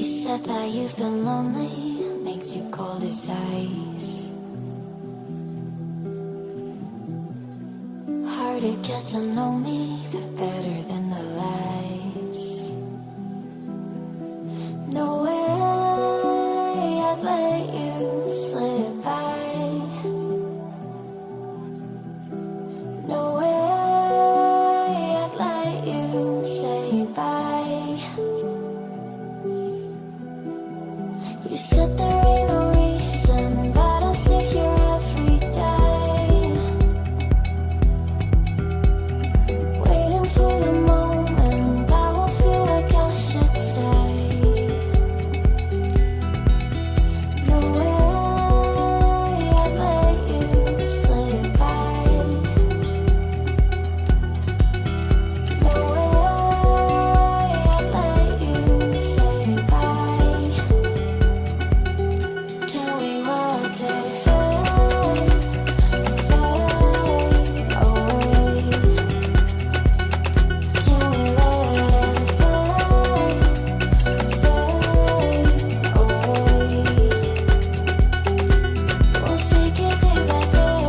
said that you've been lonely, makes you cold as ice. Hard to get to know me, but better than the lies. No way I'd let you slip by. No way I'd let you say bye. You said there ain't no reason, but I'll sit here every day, waiting for the moment I won't feel like I should stay. No way I'd let you slip by. No way I'd let you say bye. Can we watch it fade, fade away? Can we let it fade, fade away? We'll take it day by day.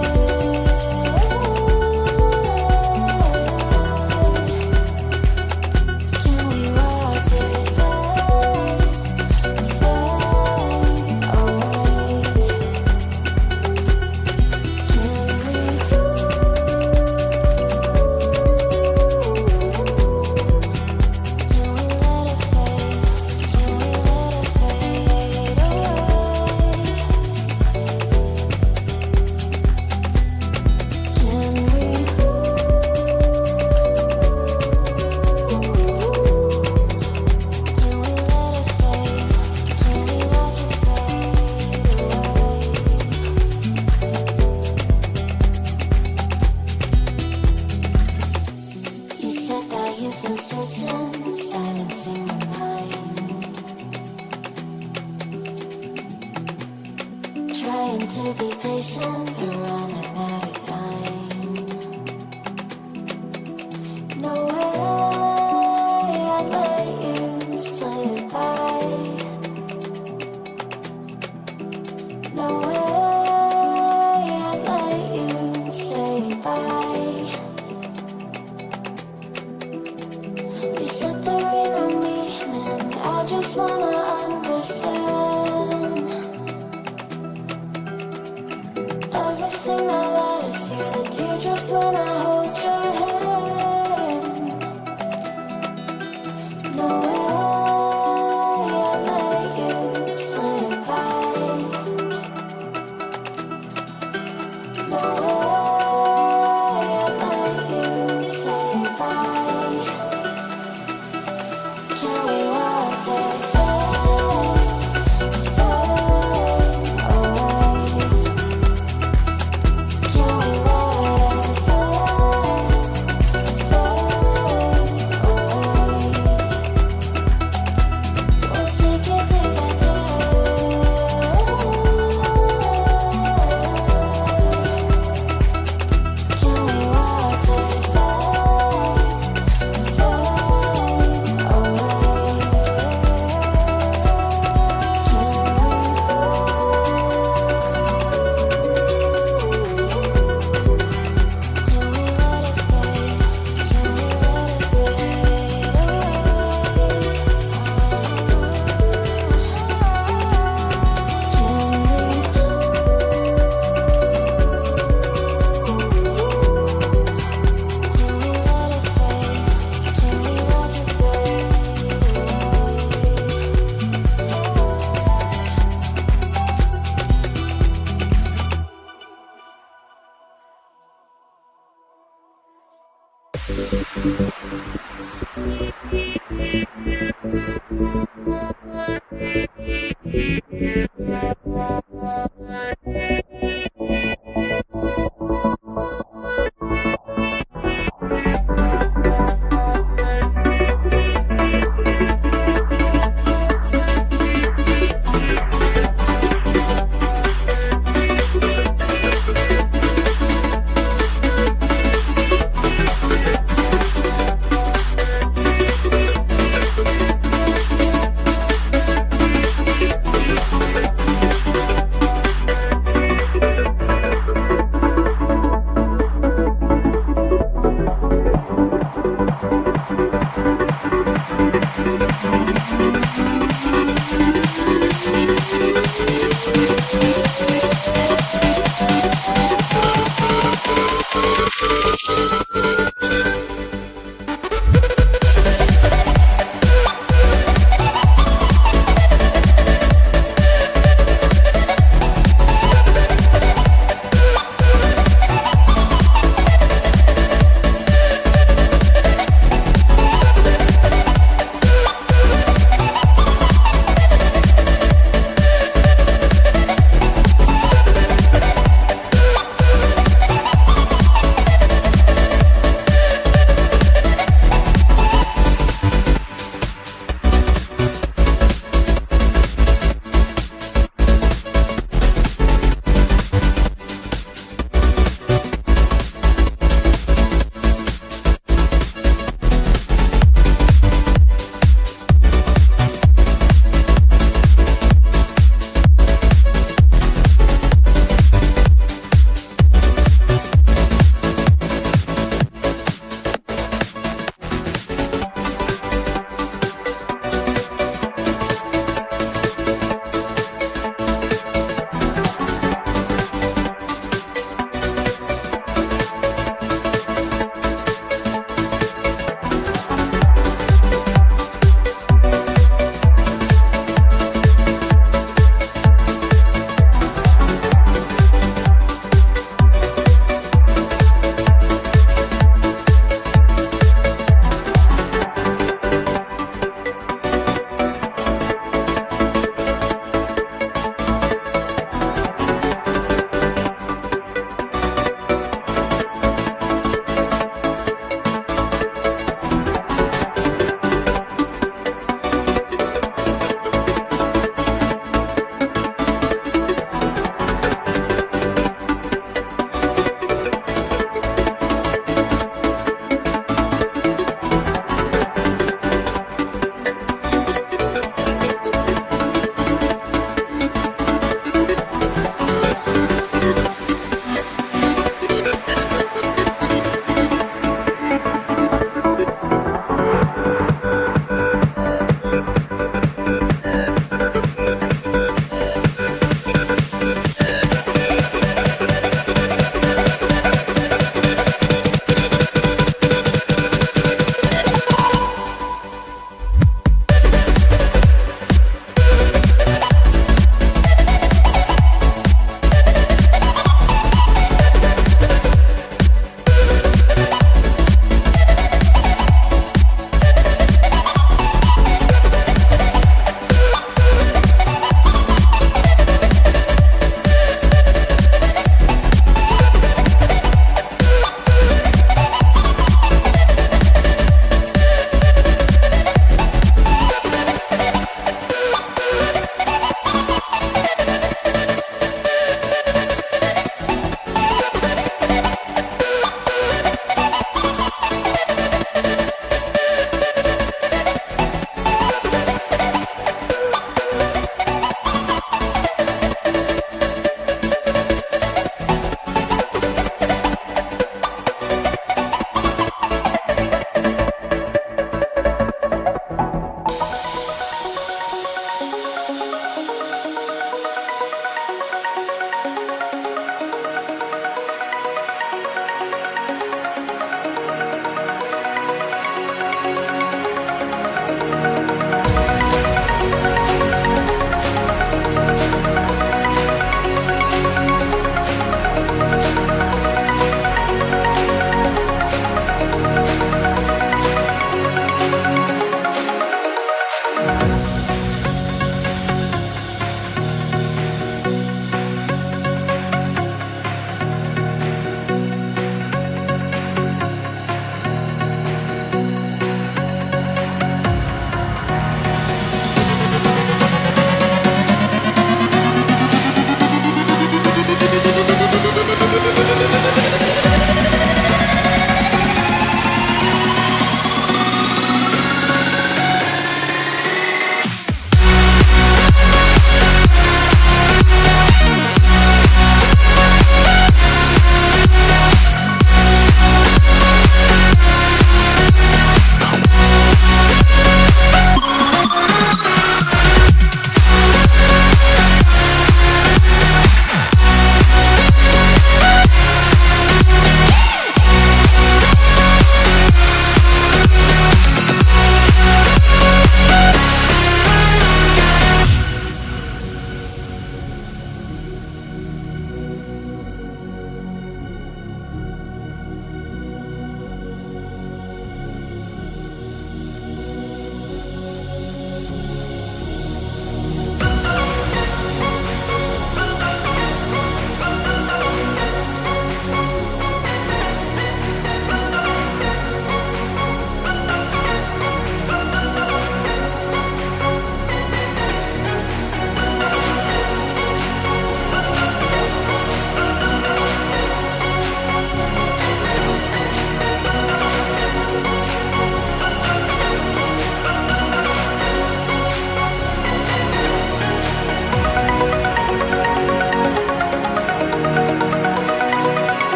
Can we watch it fade, fade away? You said that you've been searching, silencing your mind, trying to be patient, but running out of time. No way I'd let you slip by. No way I'd let you say bye. You said there ain't no meaning, I just wanna understand everything that matters here, the teardrops when I hold your hand. No way I'd let you slip by. No way I'd let you say bye. Can we watch it fade, fade away? Can we let it fade, fade away? We'll take it day by day. Can we watch it fade, fade away?